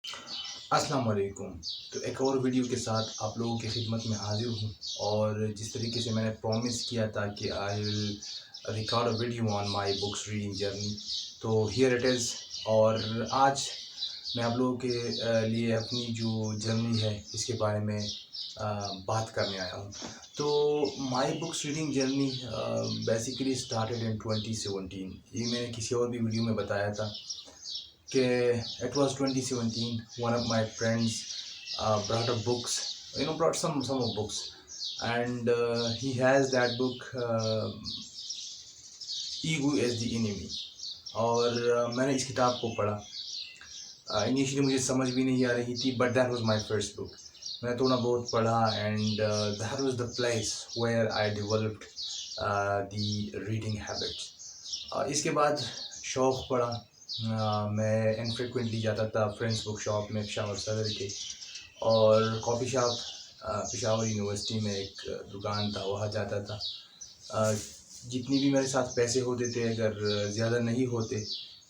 السلام علیکم. تو ایک اور ویڈیو کے ساتھ آپ لوگوں کی خدمت میں حاضر ہوں، اور جس طریقے سے میں نے پرومس کیا تھا کہ I will record a video on my books reading journey, تو ہیئر اٹ از. اور آج میں آپ لوگوں کے لیے اپنی جو جرنی ہے اس کے بارے میں بات کرنے آیا ہوں. تو my books reading journey basically started in 2017. یہ میں نے کسی اور بھی ویڈیو میں بتایا تھا کہ it was 2017. One of my friends brought up books, brought some of books, and he has that book, Ego as the Enemy. اور میں نے اس کتاب کو پڑھا. انیشلی مجھے سمجھ بھی نہیں آ رہی تھی، but that was my first book. میں نے تھوڑا بہت پڑھا، and that was the place where I developed the reading habit. اس کے بعد شوق پڑا. میں انفریکوینٹلی جاتا تھا فرینڈس بک شاپ میں پشاور صدر کے، اور کافی شاپ پشاور یونیورسٹی میں ایک دکان تھا، وہاں جاتا تھا. جتنی بھی میرے ساتھ پیسے ہوتے تھے، اگر زیادہ نہیں ہوتے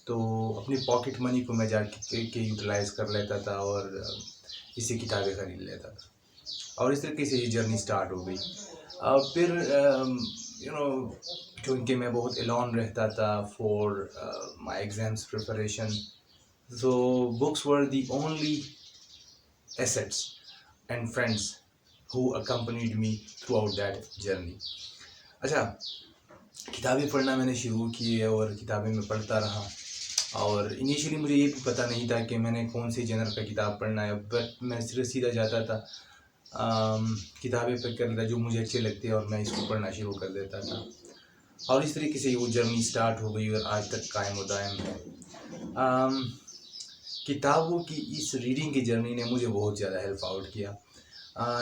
تو اپنی پاکٹ منی کو میں جا کے یوٹیلائز کر لیتا تھا اور اس سے کتابیں خرید لیتا تھا. اور اس طریقے سے یہ جرنی اسٹارٹ ہو گئی. پھر کیونکہ میں بہت الون رہتا تھا for my exams preparation, so books were the only assets and friends who accompanied me throughout that journey. اچھا، کتابیں پڑھنا میں نے شروع کی اور کتابیں میں پڑھتا رہا. اور انیشلی مجھے یہ بھی پتہ نہیں تھا کہ میں نے کون سی جنر کا کتاب پڑھنا ہے، بٹ میں صرف سیدھا جاتا تھا، کتابیں پک کر لیتا جو مجھے اچھے لگتے اور میں اس کو پڑھنا شروع کر دیتا تھا. اور اس طریقے سے وہ جرنی اسٹارٹ ہو گئی اور آج تک قائم و دائم ہے. کتابوں کی اس ریڈنگ کی جرنی نے مجھے بہت زیادہ ہیلپ آؤٹ کیا،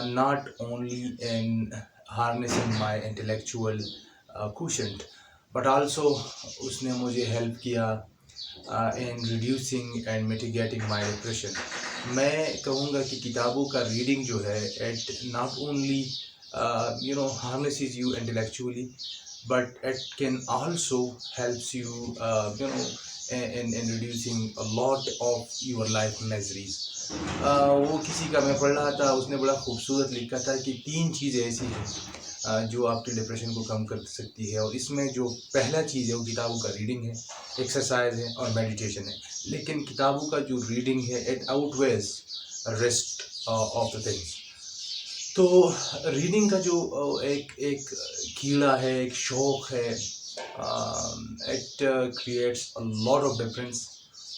not only in harnessing my intellectual quotient, but also اس نے مجھے ہیلپ کیا in reducing and mitigating my depression. میں کہوں گا کہ کتابوں کا ریڈنگ جو ہے it not only harnesses you intellectually, but it can also helps you in reducing a lot of your life miseries. وہ کسی کا میں پڑھ رہا تھا، اس نے بڑا خوبصورت لکھا تھا کہ 3 چیزیں ایسی ہیں جو آپ کے ڈپریشن کو کم کر سکتی ہے، اور اس میں جو پہلا چیز ہے وہ کتابوں کا ریڈنگ ہے، ایکسرسائز ہے اور میڈیٹیشن ہے. لیکن کتابوں کا جو ریڈنگ ہے it outweighs rest of the things. تو ریڈنگ کا جو ایک کیڑا ہے، ایک شوق ہے، it creates a lot of difference.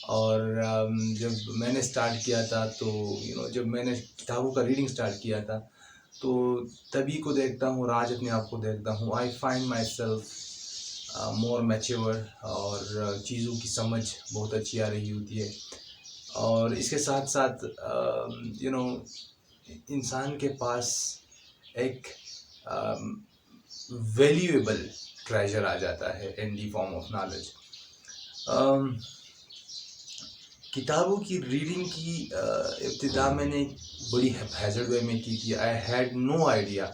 اور جب میں نے اسٹارٹ کیا تھا تو جب میں نے کتابوں کا ریڈنگ اسٹارٹ کیا تھا تو تبھی کو دیکھتا ہوں اور آج اپنے آپ کو دیکھتا ہوں، I find my self more mature, اور چیزوں کی سمجھ بہت اچھی آ رہی ہوتی ہے. اور اس کے ساتھ ساتھ انسان کے پاس ایک ویلیویبل ٹریجر آ جاتا ہے ان دی فارم آف نالج. کتابوں کی ریڈنگ کی ابتدا میں نے بڑی ہیپیزرڈ وے میں کی تھی. I had no idea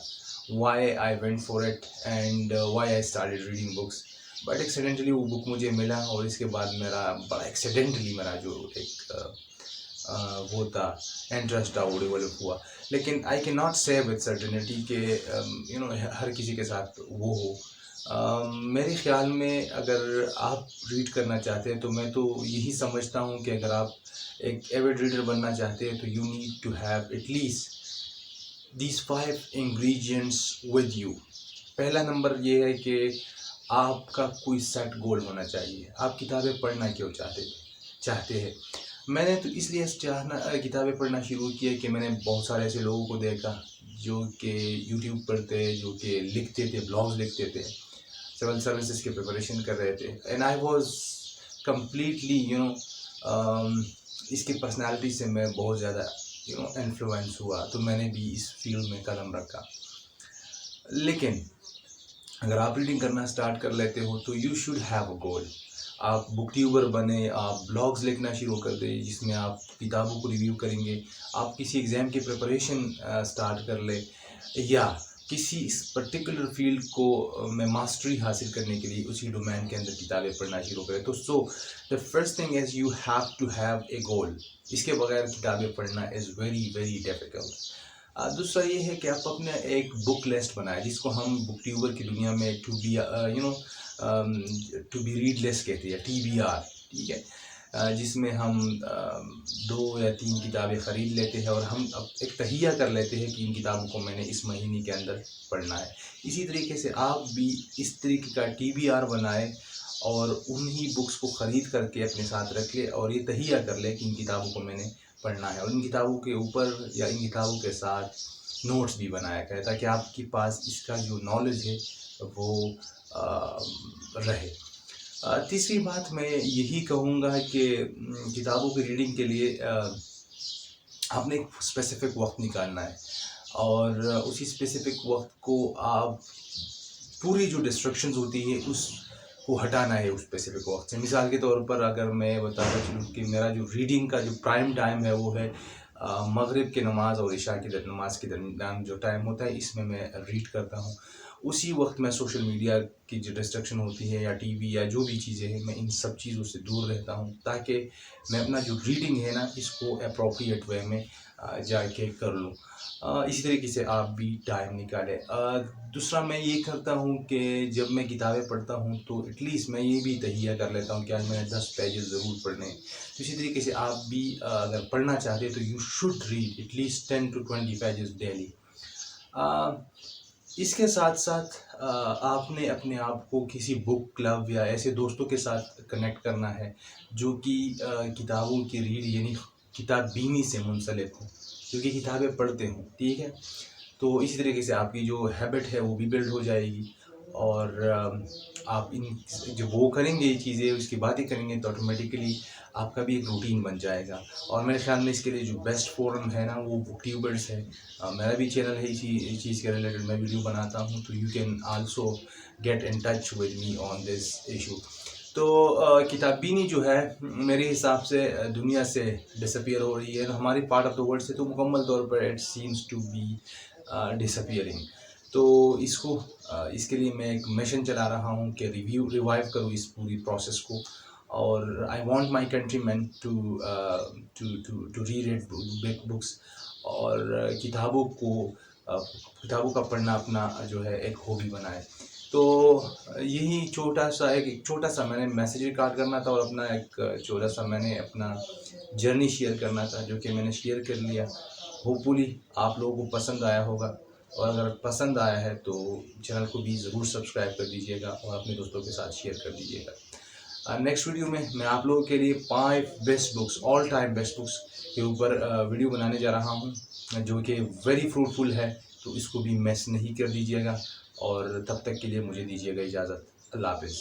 why I went for it and why I started reading books. But accidentally وہ بک مجھے ملا، اور اس کے بعد میرا بڑا ایکسیڈنٹلی میرا جو ایک وہ تھا انٹرسٹ تھا وہ ڈیولپ ہوا. لیکن آئی کین ناٹ سے وتھ سرٹنٹی کہ ہر کسی کے ساتھ وہ ہو. میرے خیال میں اگر آپ ریڈ کرنا چاہتے ہیں تو میں تو یہی سمجھتا ہوں کہ اگر آپ ایک ایوڈ ریڈر بننا چاہتے ہیں تو you need to have at least these 5 ingredients with you. پہلا نمبر یہ ہے کہ آپ کا کوئی سیٹ گول ہونا چاہیے. آپ کتابیں پڑھنا کیوں چاہتے ہیں؟ میں نے تو اس لیے کتابیں پڑھنا شروع کیا کہ میں نے بہت سارے ایسے لوگوں کو دیکھا جو کہ یوٹیوب پر تھے، جو کہ لکھتے تھے، بلاگز لکھتے تھے، سول سروسز کی پریپریشن کر رہے تھے، اینڈ آئی واز کمپلیٹلی اس کی پرسنالٹی سے میں بہت زیادہ انفلوئنس ہوا. تو میں نے بھی اس فیلڈ میں قدم رکھا. لیکن اگر آپ ریڈنگ کرنا اسٹارٹ کر لیتے ہو تو یو شوڈ ہیو اے گول. آپ بک ٹیوبر بنے، آپ بلاگز لکھنا شروع کر دیں جس میں آپ کتابوں کو ریویو کریں گے. آپ کسی ایگزام کی پریپریشن اسٹارٹ کر لیں، یا کسی اس پرٹیکولر فیلڈ کو میں ماسٹری حاصل کرنے کے لیے اسی ڈومین کے اندر کتابیں پڑھنا شروع کریں. تو the first thing is you have to have a goal. اس کے بغیر کتابیں پڑھنا از ویری ویری ڈیفیکلٹ. دوسرا یہ ہے کہ آپ اپنے ایک بک لسٹ بنائیں جس کو ہم بک ٹیوبر کی دنیا میں ٹو بی ریڈ لسٹ کہتے ہیں, TBR, ٹھیک ہے, جس میں ہم 2 یا 3 کتابیں خرید لیتے ہیں اور ہم ایک تہیہ کر لیتے ہیں کہ ان کتابوں کو میں نے اس مہینے کے اندر پڑھنا ہے. اسی طریقے سے آپ بھی اس طریقے کا TBR بنائیں اور انہی بکس کو خرید کر کے اپنے ساتھ رکھ لے اور یہ تہیہ کر لے کہ ان کتابوں کو میں نے پڑھنا ہے, اور ان کتابوں کے اوپر یا ان کتابوں کے ساتھ نوٹس بھی بنایا کرے تاکہ آپ کے پاس اس کا جو نالج ہے وہ رہے. تیسری بات میں یہی کہوں گا کہ کتابوں کی ریڈنگ کے لیے آپ نے ایک اسپیسیفک وقت نکالنا ہے, اور اسی اسپیسیفک وقت کو آپ پوری جو ڈسٹریکشنز ہوتی ہے اس کو ہٹانا ہے اس اسپیسیفک وقت سے. مثال کے طور پر اگر میں بتاتا چلوں کہ میرا جو ریڈنگ کا جو پرائم ٹائم ہے وہ ہے مغرب کی نماز اور عشاء کی نماز کے درمیان جو ٹائم ہوتا ہے, اس میں ریڈ کرتا ہوں. اسی وقت میں سوشل میڈیا کی جو ڈسٹریکشن ہوتی ہے یا ٹی وی یا جو بھی چیزیں ہیں, میں ان سب چیزوں سے دور رہتا ہوں تاکہ میں اپنا جو ریڈنگ ہے نا اس کو اپروپریٹ وے میں جا کے کر لوں. اسی طریقے سے آپ بھی ٹائم نکالیں. دوسرا میں یہ کرتا ہوں کہ جب میں کتابیں پڑھتا ہوں تو ایٹ لیسٹ میں یہ بھی تہیہ کر لیتا ہوں کہ آج میں نے 10 پیجز ضرور پڑھنے ہیں. تو اسی طریقے سے آپ بھی اگر پڑھنا چاہتے ہیں تو you should read at least 10 to 20 pages daily. اس کے ساتھ ساتھ آپ نے اپنے آپ کو کسی بک کلب یا ایسے دوستوں کے ساتھ کنیکٹ کرنا ہے جو کہ کتابوں کی ریڈ یعنی کتاب بینی سے منسلک ہوں, جو کہ کتابیں پڑھتے ہوں, ٹھیک ہے. تو اسی طریقے سے آپ کی جو ہیبٹ ہے وہ بھی بلڈ ہو جائے گی, اور آپ جب وہ کریں گے یہ چیزیں, اس کی باتیں کریں گے تو آٹومیٹیکلی آپ کا بھی ایک روٹین بن جائے گا. اور میرے خیال میں اس کے لیے جو بیسٹ فورم ہے نا وہ بک ٹیوبرس ہے. میرا بھی چینل ہے اسی چیز کے ریلیٹڈ, میں ویڈیو بناتا ہوں, تو you can also get in touch with me on this issue. تو کتاب بینی جو ہے میرے حساب سے دنیا سے ڈس اپیئر ہو رہی ہے, ہماری پارٹ آف دا ورلڈ سے تو مکمل طور پر it seems to be disappearing. تو اس کے لیے میں ایک مشن چلا رہا ہوں کہ ریوائیو کروں اس پوری پروسیس کو, اور I want my countrymen to reread books, اور کتابوں کا پڑھنا اپنا جو ہے ایک ہابی بنائے. تو یہی چھوٹا سا میں نے میسیج ریکارڈ کرنا تھا اور اپنا ایک چھوٹا سا میں نے اپنا جرنی شیئر کرنا تھا جو کہ میں نے شیئر کر لیا. ہوپفلی آپ لوگوں کو پسند آیا ہوگا, اور اگر پسند آیا ہے تو چینل کو بھی ضرور سبسکرائب کر دیجیے گا اور اپنے دوستوں کے ساتھ شیئر کر دیجیے گا. نیکسٹ ویڈیو میں آپ لوگوں کے لیے 5 best books, all time best books کے اوپر ویڈیو بنانے جا رہا ہوں جو کہ ویری فروٹفل ہے, تو اس کو بھی مس نہیں کر دیجیے گا. اور تب تک کے لیے مجھے دیجیے گا اجازت. اللہ حافظ.